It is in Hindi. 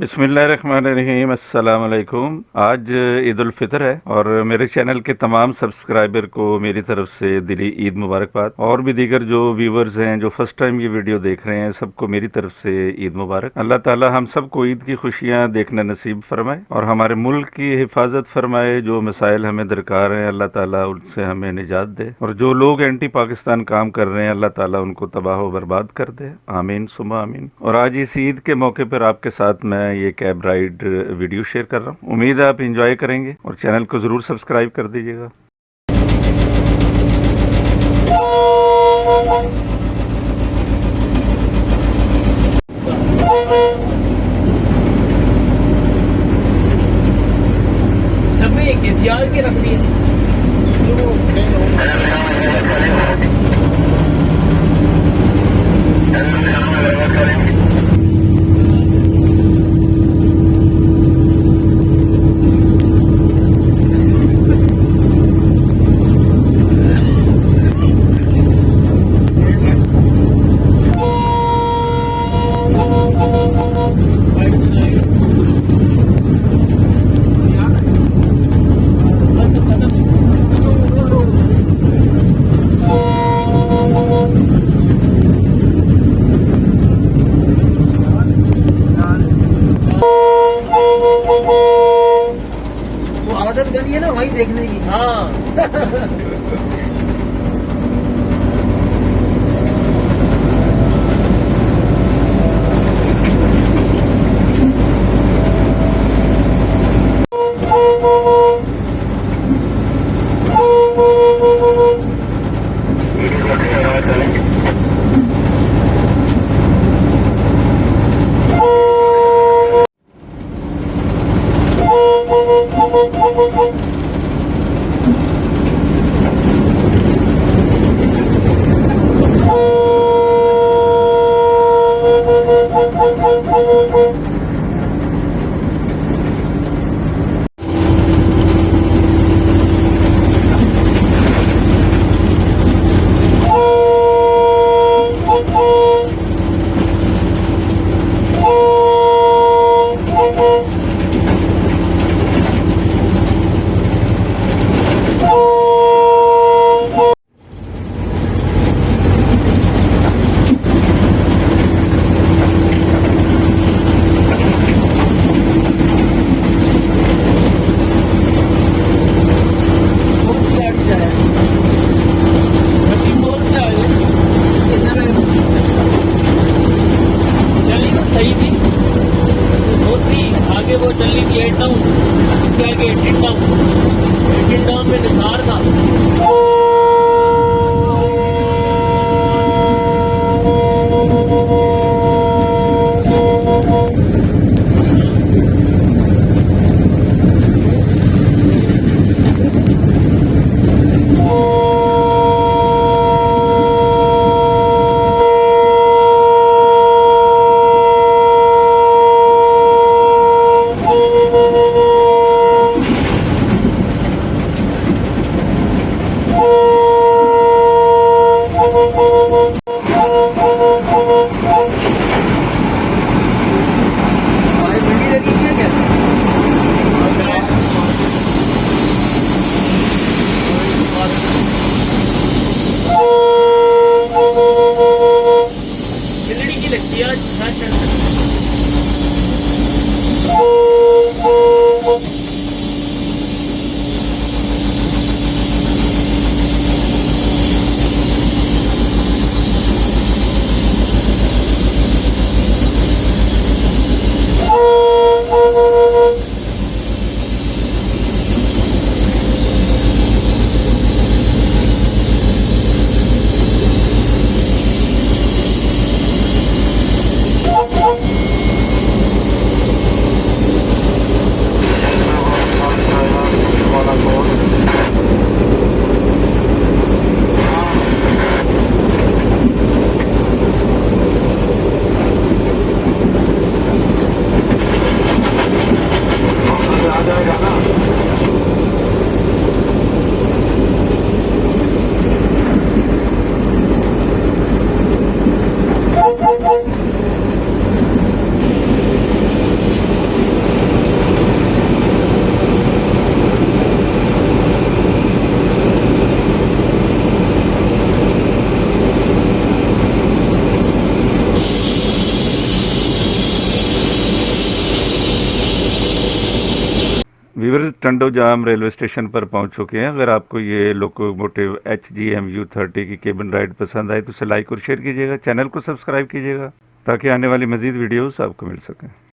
बिस्मिल्लाहिर्रहमानिर्रहीम, अस्सलाम वालेकुम। आज ईद उल फितर है और मेरे चैनल के तमाम सब्सक्राइबर को मेरी तरफ से दिली ईद मुबारकबाद। और भी दीगर जो व्यूवर्स हैं जो फर्स्ट टाइम ये वीडियो देख रहे हैं, सबको मेरी तरफ से ईद मुबारक। अल्लाह ताला हम सबको ईद की खुशियाँ देखना नसीब फरमाए और हमारे मुल्क की हिफाजत फरमाए। जो मसाइल हमें दरकार हैं, अल्लाह ताला उनसे हमें निजात दे, और जो लोग एंटी पाकिस्तान काम कर रहे हैं, अल्लाह ताला उनको तबाह व बर्बाद कर दे। आमीन सुमा आमीन। और आज इस ईद के मौके पर आपके साथ मैं ये कैब राइड वीडियो शेयर कर रहा हूँ। उम्मीद है आप इंजॉय करेंगे और चैनल को जरूर सब्सक्राइब कर दीजिएगा। के रख दिए है ना वही देखने की। हाँ वो चल रही थी 8 डाउन, उसके आगे 18 डाउन, 18 डाउन में निसार था। व्यूअर्स टंडो जाम रेलवे स्टेशन पर पहुंच चुके हैं। अगर आपको ये लोकोमोटिव HGMU-30 की केबिन राइड पसंद आए तो उसे लाइक और शेयर कीजिएगा, चैनल को सब्सक्राइब कीजिएगा ताकि आने वाली मजीद वीडियोस आपको मिल सकें।